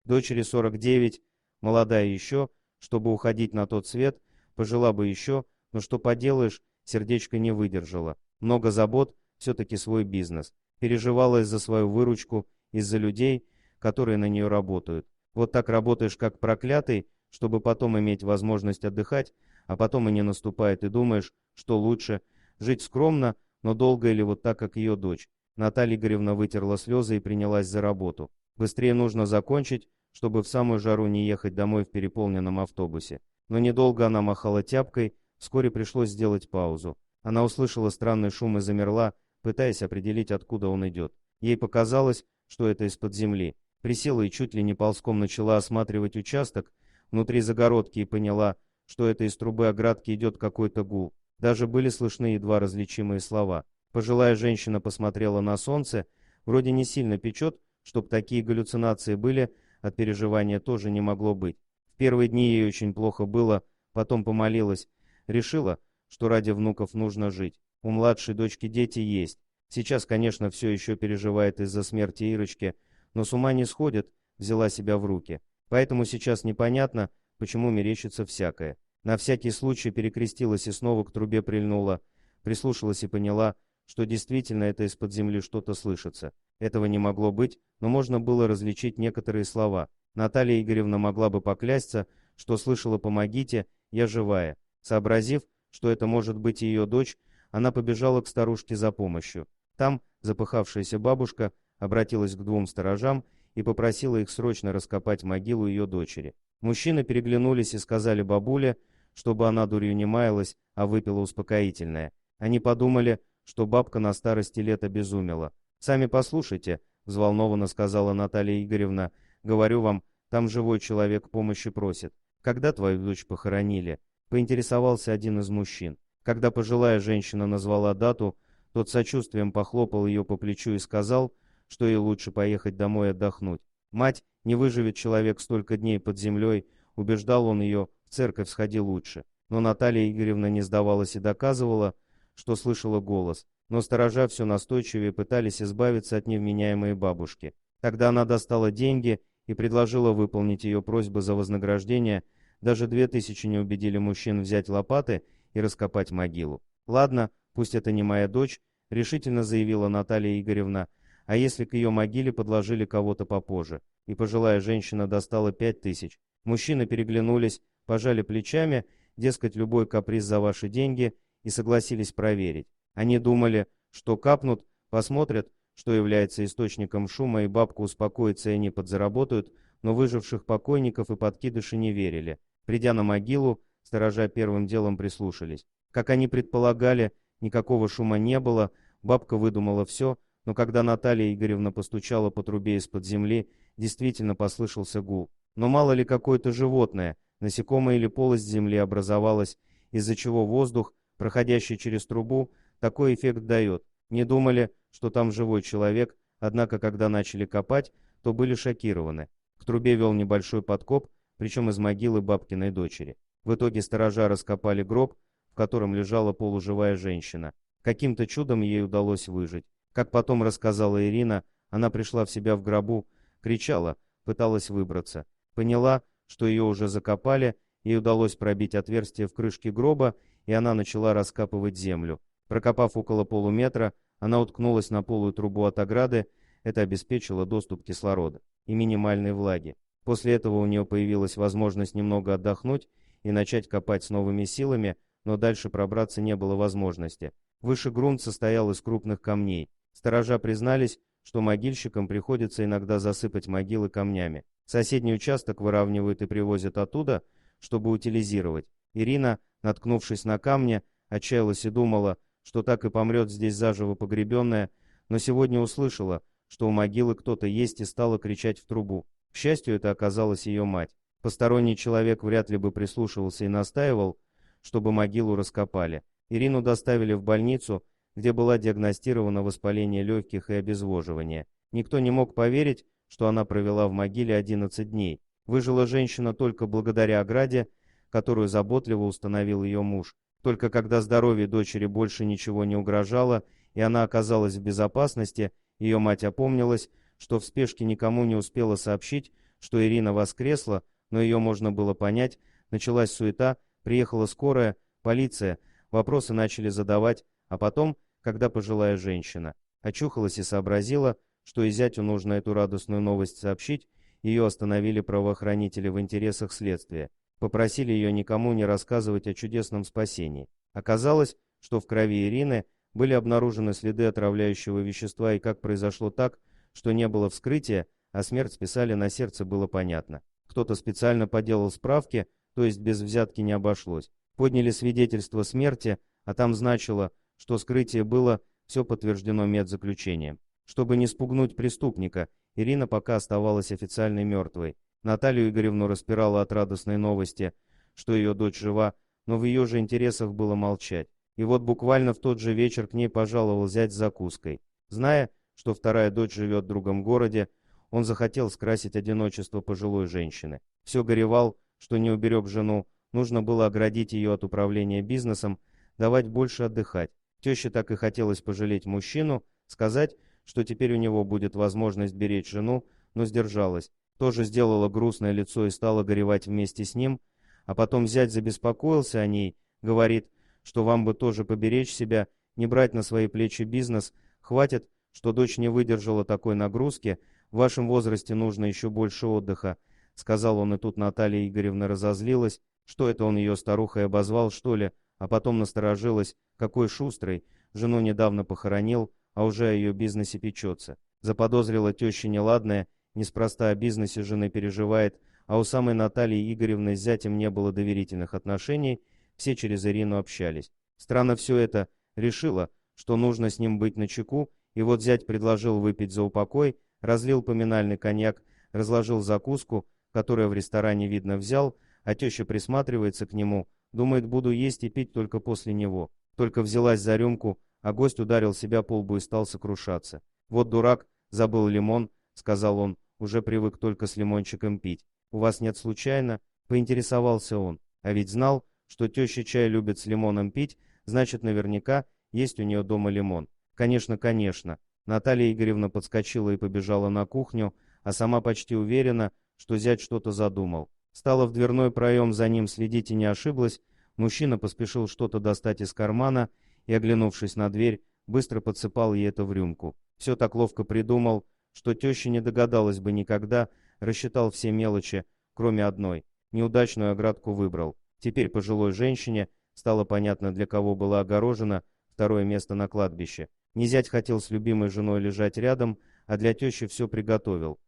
Дочери 49, молодая еще, чтобы уходить на тот свет, пожила бы еще, но что поделаешь, сердечко не выдержало. Много забот, все-таки свой бизнес. Переживала из-за свою выручку, из-за людей, которые на нее работают. Вот так работаешь как проклятый, чтобы потом иметь возможность отдыхать, а потом и не наступает, и думаешь, что лучше, жить скромно, но долго или вот так, как ее дочь. Наталья Игоревна вытерла слезы и принялась за работу. Быстрее нужно закончить, чтобы в самую жару не ехать домой в переполненном автобусе. Но недолго она махала тяпкой, вскоре пришлось сделать паузу. Она услышала странный шум и замерла, пытаясь определить, откуда он идет. Ей показалось, что это из-под земли. Присела и чуть ли не ползком начала осматривать участок внутри загородки и поняла, что это из трубы оградки идет какой-то гул. Даже были слышны едва различимые слова. Пожилая женщина посмотрела на солнце, вроде не сильно печет, чтоб такие галлюцинации были, от переживания тоже не могло быть. В первые дни ей очень плохо было, потом помолилась, решила, что ради внуков нужно жить. У младшей дочки дети есть. Сейчас, конечно, все еще переживает из-за смерти Ирочки, но с ума не сходит, взяла себя в руки. Поэтому сейчас непонятно, почему мерещится всякое. На всякий случай перекрестилась и снова к трубе прильнула, прислушалась и поняла, что действительно это из-под земли что-то слышится. Этого не могло быть, но можно было различить некоторые слова. Наталья Игоревна могла бы поклясться, что слышала «помогите, я живая». Сообразив, что это может быть ее дочь, она побежала к старушке за помощью. Там запыхавшаяся бабушка обратилась к двум сторожам и попросила их срочно раскопать могилу ее дочери. Мужчины переглянулись и сказали бабуле, чтобы она дурью не маялась, а выпила успокоительное. Они подумали, что бабка на старости лет обезумела. «Сами послушайте», — взволнованно сказала Наталья Игоревна, — «говорю вам, там живой человек помощи просит. Когда твою дочь похоронили?» — поинтересовался один из мужчин. Когда пожилая женщина назвала дату, тот сочувствием похлопал ее по плечу и сказал, что ей лучше поехать домой отдохнуть. Мать, не выживет человек столько дней под землей, убеждал он ее, в церковь сходи лучше. Но Наталья Игоревна не сдавалась и доказывала, что слышала голос. Но сторожа все настойчивее пытались избавиться от невменяемой бабушки. Тогда она достала деньги и предложила выполнить ее просьбу за вознаграждение. Даже 2000 не убедили мужчин взять лопаты и раскопать могилу. «Ладно, пусть это не моя дочь», — решительно заявила Наталья Игоревна, «а если к ее могиле подложили кого-то попозже?» И пожилая женщина достала 5000. Мужчины переглянулись, пожали плечами, дескать, любой каприз за ваши деньги, и согласились проверить. Они думали, что капнут, посмотрят, что является источником шума, и бабка успокоится, и они подзаработают, но выживших покойников и подкидыши не верили. Придя на могилу, сторожа первым делом прислушались. Как они предполагали, никакого шума не было, бабка выдумала все, но когда Наталья Игоревна постучала по трубе из-под земли, действительно послышался гул. Но мало ли какое-то животное, насекомое или полость земли образовалась, из-за чего воздух, проходящий через трубу, такой эффект дает. Не думали, что там живой человек, однако когда начали копать, то были шокированы. К трубе вел небольшой подкоп, причем из могилы бабкиной дочери. В итоге сторожа раскопали гроб, в котором лежала полуживая женщина. Каким-то чудом ей удалось выжить. Как потом рассказала Ирина, она пришла в себя в гробу, кричала, пыталась выбраться. Поняла, что ее уже закопали, ей удалось пробить отверстие в крышке гроба, и она начала раскапывать землю. Прокопав около полуметра, она уткнулась на полую трубу от ограды, это обеспечило доступ кислорода и минимальной влаги. После этого у нее появилась возможность немного отдохнуть и начать копать с новыми силами, но дальше пробраться не было возможности. Выше грунт состоял из крупных камней. Сторожа признались, что могильщикам приходится иногда засыпать могилы камнями. Соседний участок выравнивают и привозят оттуда, чтобы утилизировать. Ирина, наткнувшись на камни, отчаялась и думала, что так и помрет здесь заживо погребенная, но сегодня услышала, что у могилы кто-то есть, и стала кричать в трубу. К счастью, это оказалась ее мать. Посторонний человек вряд ли бы прислушивался и настаивал, чтобы могилу раскопали. Ирину доставили в больницу, где была диагностирована воспаление легких и обезвоживание. Никто не мог поверить, что она провела в могиле 11 дней. Выжила женщина только благодаря ограде, которую заботливо установил ее муж. Только когда здоровью дочери больше ничего не угрожало, и она оказалась в безопасности, ее мать опомнилась, что в спешке никому не успела сообщить, что Ирина воскресла, но ее можно было понять. Началась суета, приехала скорая, полиция, вопросы начали задавать, а потом, когда пожилая женщина очухалась и сообразила, что и зятю нужно эту радостную новость сообщить, ее остановили правоохранители в интересах следствия. Попросили ее никому не рассказывать о чудесном спасении. Оказалось, что в крови Ирины были обнаружены следы отравляющего вещества, и как произошло так, что не было вскрытия, а смерть списали на сердце, было понятно. Кто-то специально поделал справки, то есть без взятки не обошлось. Подняли свидетельство смерти, а там значило, что вскрытие было, все подтверждено медзаключением. Чтобы не спугнуть преступника, Ирина пока оставалась официально мертвой. Наталью Игоревну распирала от радостной новости, что ее дочь жива, но в ее же интересах было молчать. И вот буквально в тот же вечер к ней пожаловал зять с закуской. Зная, что вторая дочь живет в другом городе, он захотел скрасить одиночество пожилой женщины. Все горевал, что не уберег жену, нужно было оградить ее от управления бизнесом, давать больше отдыхать. Теще так и хотелось пожалеть мужчину, сказать, что теперь у него будет возможность беречь жену, но сдержалась. Тоже сделала грустное лицо и стала горевать вместе с ним, а потом зять забеспокоился о ней, говорит, что вам бы тоже поберечь себя, не брать на свои плечи бизнес, хватит, что дочь не выдержала такой нагрузки, в вашем возрасте нужно еще больше отдыха, сказал он, и тут Наталья Игоревна разозлилась, что это он ее старухой обозвал, что ли, а потом насторожилась, какой шустрый, жену недавно похоронил, а уже о ее бизнесе печется. Заподозрила теща неладное, неспроста о бизнесе жены переживает, а у самой Натальи Игоревны с зятем не было доверительных отношений, все через Ирину общались. Странно все это, решила, что нужно с ним быть начеку, и вот зять предложил выпить за упокой, разлил поминальный коньяк, разложил закуску, которую в ресторане, видно, взял, а теща присматривается к нему, думает, буду есть и пить только после него. Только взялась за рюмку, а гость ударил себя по лбу и стал сокрушаться. «Вот дурак, забыл лимон», — сказал он, уже привык только с лимончиком пить. «У вас нет случайно?» — поинтересовался он. А ведь знал, что теща чай любит с лимоном пить, значит, наверняка есть у нее дома лимон. Конечно, конечно. Наталья Игоревна подскочила и побежала на кухню, а сама почти уверена, что зять что-то задумал. Стала в дверной проем за ним следить и не ошиблась. Мужчина поспешил что-то достать из кармана и, оглянувшись на дверь, быстро подсыпал ей это в рюмку. Все так ловко придумал, что теща не догадалась бы никогда, рассчитал все мелочи, кроме одной. Неудачную оградку выбрал. Теперь пожилой женщине стало понятно, для кого было огорожено второе место на кладбище. Не зять хотел с любимой женой лежать рядом, а для тещи все приготовил.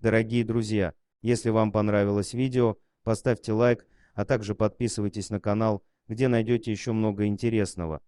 Дорогие друзья, если вам понравилось видео, поставьте лайк, а также подписывайтесь на канал, где найдете еще много интересного.